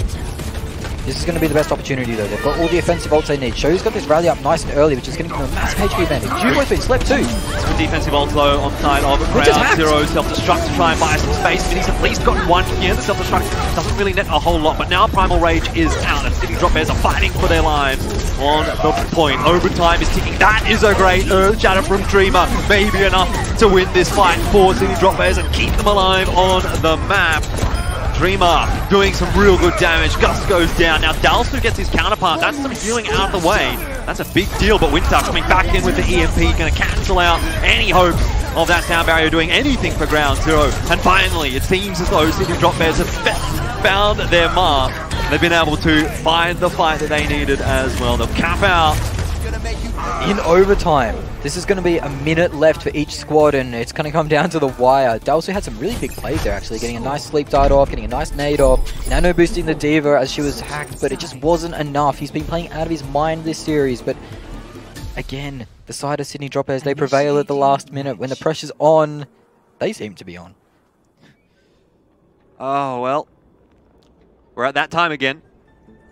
This is going to be the best opportunity though. They've got all the offensive ults they need. Sho's got this rally up nice and early, which is going to give them a massive HP advantage. Jubo's been slept too. Some defensive ult though on the side of ground zero. Self-destruct to try and buy some space. Mini's at least got one here. The self-destruct doesn't really net a whole lot, but now Primal Rage is out and Sydney Drop Airs are fighting for their lives on the point. Overtime is ticking. That is a great Earth Shatter from Dreamer. Maybe enough to win this fight for Sydney Drop Airs and keep them alive on the map. Dreamer doing some real good damage. Gus goes down. Now Dalsu gets his counterpart. That's some healing out of the way. That's a big deal, but Winter coming back in with the EMP, going to cancel out any hopes of that sound barrier doing anything for ground zero. And finally, it seems as though Sydney Drop Bears have found their mark. They've been able to find the fight that they needed as well. They'll cap out in overtime. This is going to be a minute left for each squad, and it's going to come down to the wire. Dalsu had some really big plays there, actually, getting a nice sleep dart off, getting a nice nade off, nano boosting the Diva as she was hacked, but it just wasn't enough. He's been playing out of his mind this series, but again, the side of Sydney Drop Airs, they prevail at the last minute. When the pressure's on, they seem to be on. Oh, well, we're at that time again.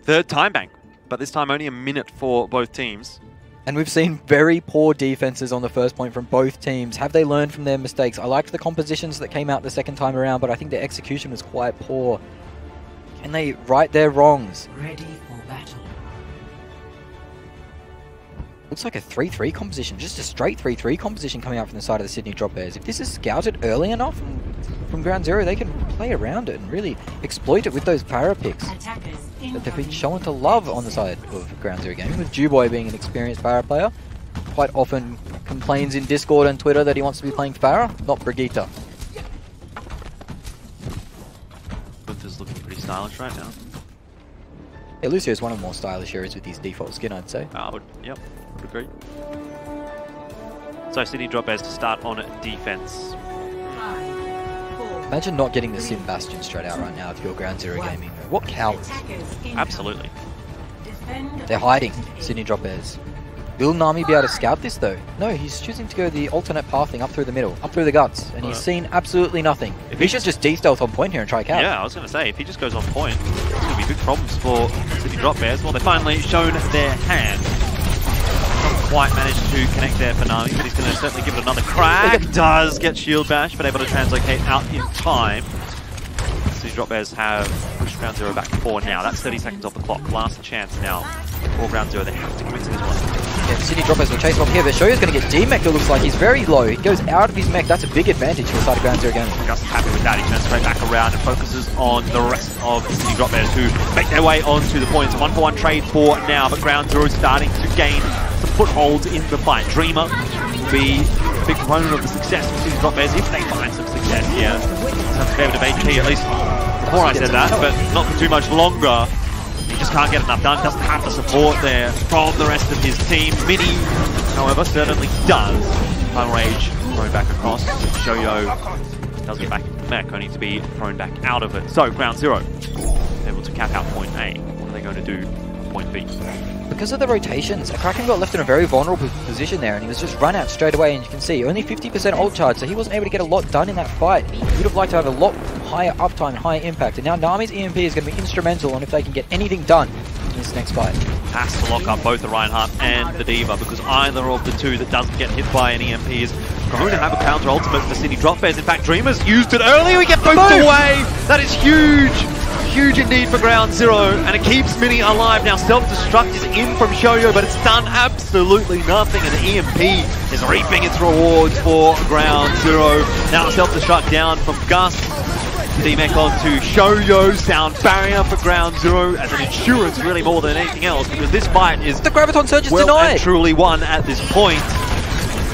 Third time bank, but this time only a minute for both teams. And we've seen very poor defenses on the first point from both teams. Have they learned from their mistakes? I liked the compositions that came out the second time around, but I think their execution was quite poor. Can they right their wrongs? Ready for battle. Looks like a 3-3 composition, just a straight 3-3 composition coming out from the side of the Sydney Drop Bears. If this is scouted early enough from Ground Zero, they can play around it and really exploit it with those Pharah picks that they've been shown to love on the side of Ground Zero Gaming, with Juboy being an experienced Pharah player. Quite often complains in Discord and Twitter that he wants to be playing Pharah, not Brigitte. Gunther's looking pretty stylish right now. Yeah, Lucio is one of the more stylish heroes with his default skin, I'd say. Yep, would agree. So Sydney Drop Bears to start on defense. Imagine not getting the Sim Bastion straight out right now if you're Ground Zero Gaming. What cowards. Absolutely. They're hiding, Sydney Drop Bears. Will Nami be able to scout this though? No, he's choosing to go the alternate pathing up through the middle, up through the guts, and he's seen absolutely nothing. If he should just de-stealth on point here and try cap. Yeah, I was going to say, if he just goes on point, it's going to be big problems for Sydney Drop Bears. Well, they've finally shown their hand. Not quite managed to connect there for Nami, but he's going to certainly give it another crack. Does get shield bash, but able to translocate out in time. Sydney Drop Bears have pushed Ground Zero back to 4 now. That's 30 seconds off the clock. Last chance now for Ground Zero. They have to commit to this one. Yeah, Sydney Drop Bears will chase him up here, but Shoyo's going to get D-mech, it looks like. He's very low. He goes out of his mech. That's a big advantage for the side of Ground Zero Gaming. Just happy with that. He turns straight back around and focuses on the rest of the Sydney Drop Bears, who make their way onto the points. 1-for-1 trade for now, but Ground Zero is starting to gain some footholds in the fight. Dreamer will be a big proponent of the success of Sydney Drop Bears if they find some success here. Some fair bit of HP, at least before I said that, but not for too much longer. He just can't get enough done, doesn't have the support there from the rest of his team. Mini, however, certainly does. Final Rage thrown back across. Shoyo does get back into the mech, only to be thrown back out of it. So, Ground Zero able to cap out point A. What are they going to do on point B? Because of the rotations, Kraken got left in a very vulnerable position there, and he was just run out straight away, and you can see only 50% ult charge, so he wasn't able to get a lot done in that fight. He would have liked to have a lot higher uptime and higher impact, and now Nami's EMP is going to be instrumental on if they can get anything done in this next fight. Has to lock up both the Reinhardt and the D.Va, because either of the two that doesn't get hit by an EMP is going to have a counter ultimate for Sydney Drop Bears. In fact, Dreamer's used it early. We get both away. That is huge. Huge indeed for Ground Zero, and it keeps Mini alive. Now self-destruct is in from Shoyo, but it's done absolutely nothing, and the EMP is reaping its rewards for Ground Zero. Now self-destruct down from Gus. D-Mech on to Shoyo. Sound barrier for Ground Zero as an insurance really more than anything else, because this fight is the Graviton Surge is well denied. And truly won at this point.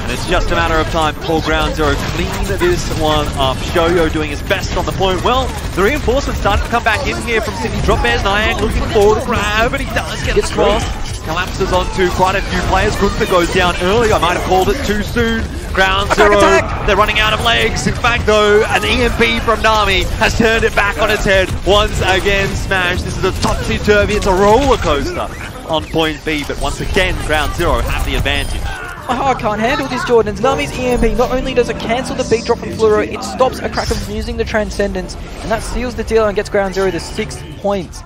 And it's just a matter of time before Ground Zero clean this one up. Shoyo doing his best on the point. Well, the reinforcements starting to come back in here from Sydney Drop Bears. Niang looking forward to grab, but he does get the cross. Collapses onto quite a few players. Gunther goes down early. I might have called it too soon. Ground Zero, they're running out of legs. In fact, though, an EMP from Nami has turned it back on its head. Once again, smash. This is a topsy-turvy. It's a roller coaster on point B, but once again, Ground Zero have the advantage. My heart can't handle this, Jordans. Nami's EMP, not only does it cancel the big drop from Fluoro, it stops a Kraken from using the Transcendence, and that seals the deal and gets Ground Zero to 6 points.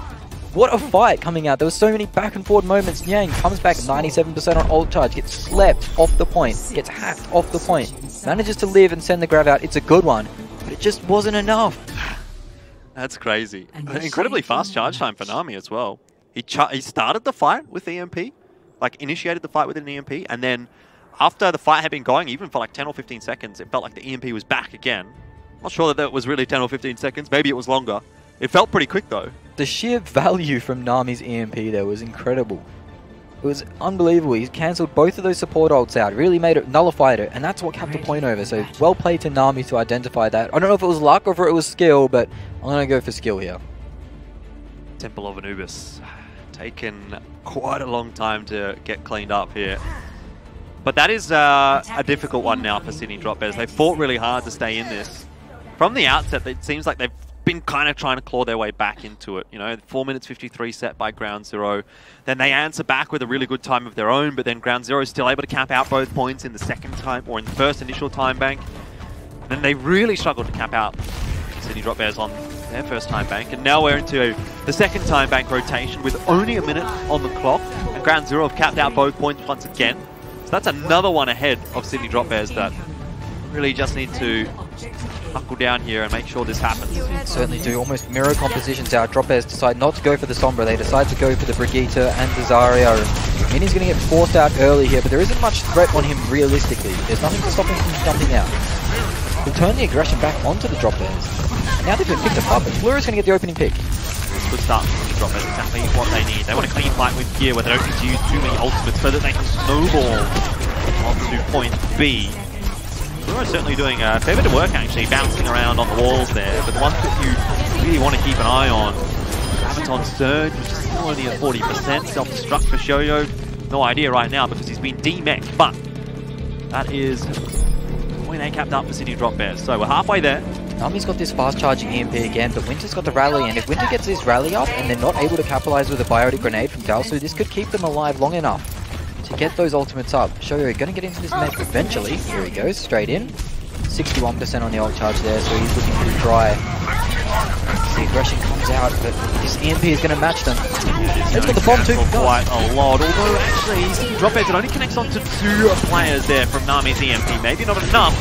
What a fight coming out. There were so many back and forward moments. Niang comes back 97% on ult charge, gets slept off the point, gets hacked off the point, manages to live and send the grab out. It's a good one, but it just wasn't enough. That's crazy. Incredibly fast charge time for Nami as well. He started the fight with EMP, like initiated the fight with an EMP, and then after the fight had been going, even for like 10 or 15 seconds, it felt like the EMP was back again. Not sure that was really 10 or 15 seconds. Maybe it was longer. It felt pretty quick though. The sheer value from Nami's EMP there was incredible. It was unbelievable. He cancelled both of those support ults out, really made it, nullified it, and that's what capped the point over. So well played to Nami to identify that. I don't know if it was luck or if it was skill, but I'm going to go for skill here. Temple of Anubis. Taken quite a long time to get cleaned up here. But that is a difficult one now for Sydney Drop Bears. They fought really hard to stay in this. From the outset, it seems like they've been kind of trying to claw their way back into it. You know, 4 minutes 53 set by Ground Zero. Then they answer back with a really good time of their own, but then Ground Zero is still able to cap out both points in the second time, or in the first initial time bank. And then they really struggled to cap out Sydney Drop Bears on their first time bank. And now we're into the second time bank rotation with only a minute on the clock. And Ground Zero have capped out both points once again. So that's another one ahead of Sydney Drop Bears that really just need to knuckle down here and make sure this happens. Certainly do. Almost mirror compositions out. Drop Bears decide not to go for the Sombra. They decide to go for the Brigitte and the Zarya. Mini's going to get forced out early here, but there isn't much threat on him realistically. There's nothing to stop him from jumping out. He'll turn the aggression back onto the Drop Bears. Now they've been picked apart, but Fleur is going to get the opening pick. Good start from the Drop Bears, exactly what they need. They want a clean fight with gear where they don't need to use too many ultimates so that they can snowball onto point B. We're certainly doing a fair bit of work actually, bouncing around on the walls there, but the ones that you really want to keep an eye on, Graviton's Surge, which is still only at 40%, self-destruct for Shoyo, no idea right now because he's been demeched, but that is point A capped up for Sydney Drop Bears, so we're halfway there. Nami's got this fast-charging EMP again, but Winter's got the rally, and if Winter gets this rally up and they're not able to capitalize with a biotic grenade from Dalsu, this could keep them alive long enough to get those ultimates up. Shoyo going to get into this mech eventually. Here he goes, straight in. 61% on the ult charge there, so he's looking pretty dry. The aggression comes out, but this EMP is going to match them. He's got the bomb too. Quite a lot, although actually Sydney Drop Bears, it only connects onto 2 players there from Nami's EMP. Maybe not enough.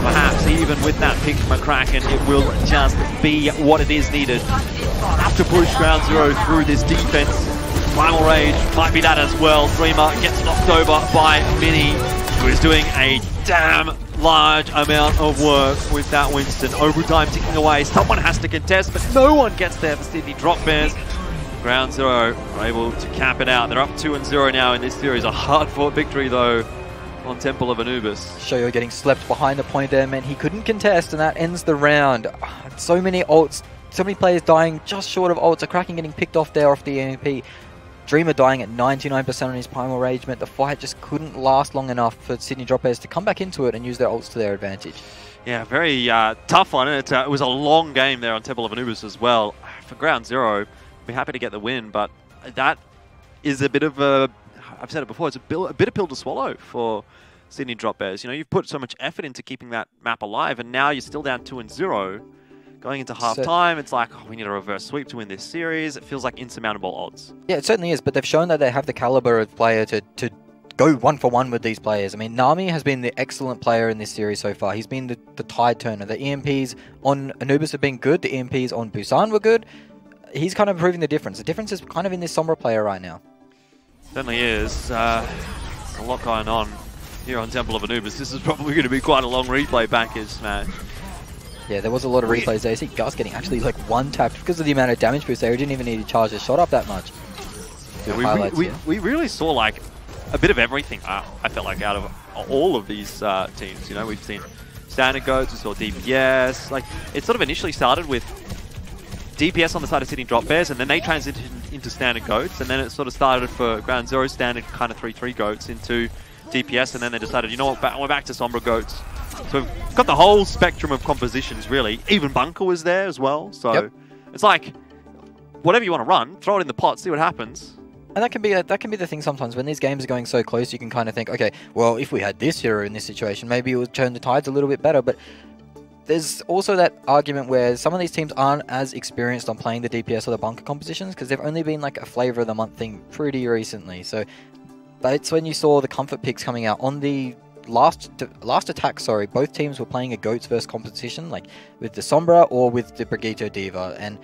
Perhaps even with that pick from McCracken, it will just be what it is needed. Have to push Ground Zero through this defense. Primal Rage might be that as well. Dreamer gets knocked over by Mini, who is doing a damn large amount of work with that Winston. Overtime ticking away. Someone has to contest, but no one gets there for Sydney Drop Bears. Ground Zero are able to cap it out. They're up 2-0 now in this series. A hard-fought victory, though, on Temple of Anubis. Shoyo getting slept behind the point there meant he couldn't contest, and that ends the round. So many ults, so many players dying just short of ults. A Kraken getting picked off there off the EMP. Dreamer dying at 99% on his Primal Rage meant the fight just couldn't last long enough for Sydney Drop Bears to come back into it and use their ults to their advantage. Yeah, very tough one. It was a long game there on Temple of Anubis as well. For Ground Zero, we're happy to get the win, but that is a bit of a, I've said it before, it's a bit of pill to swallow for Sydney Drop Bears. You know, you've put so much effort into keeping that map alive, and now you're still down 2-0. Going into half-time, it's like, oh, we need a reverse sweep to win this series. It feels like insurmountable odds. Yeah, it certainly is, but they've shown that they have the caliber of player to go 1-for-1 with these players. I mean, Nami has been the excellent player in this series so far. He's been the tide turner. The EMPs on Anubis have been good. The EMPs on Busan were good. He's kind of proving the difference. The difference is kind of in this Sombra player right now. Certainly is. A lot going on here on Temple of Anubis. This is probably going to be quite a long replay package, man. Yeah, there was a lot of replays there. You see Gus getting actually like one-tapped because of the amount of damage boost there. He didn't even need to charge the shot up that much. Yeah, we really saw like a bit of everything, I felt like, out of all of these teams. You know, we've seen standard goats, we saw DPS. Like, it sort of initially started with DPS on the side of Sydney Drop Bears, and then they transitioned into standard goats, and then it sort of started for Ground Zero standard kind of 3-3 goats into DPS, and then they decided, you know what, we're back to Sombra goats. So we've got the whole spectrum of compositions, really. Even Bunker was there as well. So it's like, whatever you want to run, throw it in the pot, see what happens. And that can be the thing sometimes. When these games are going so close, you can kind of think, okay, well, if we had this hero in this situation, maybe it would turn the tides a little bit better. But there's also that argument where some of these teams aren't as experienced on playing the DPS or the bunker compositions because they've only been like a flavor of the month thing pretty recently. So that's when you saw the comfort picks coming out on the last attack. Sorry, both teams were playing a goats versus competition, like with the Sombra or with the Brigitte Diva, and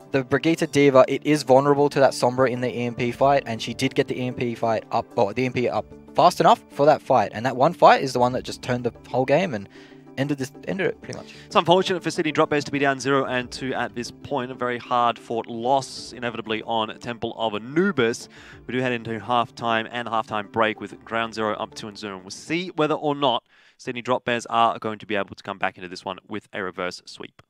the Brigitte Diva, it is vulnerable to that Sombra in the EMP fight, and she did get the EMP fight up, or the EMP up fast enough for that fight, and that one fight is the one that just turned the whole game and ended it pretty much. It's unfortunate for Sydney Drop Bears to be down 0-2 at this point. A very hard-fought loss, inevitably, on Temple of Anubis. We do head into half-time and half-time break with Ground Zero up 2-0. We'll see whether or not Sydney Drop Bears are going to be able to come back into this one with a reverse sweep.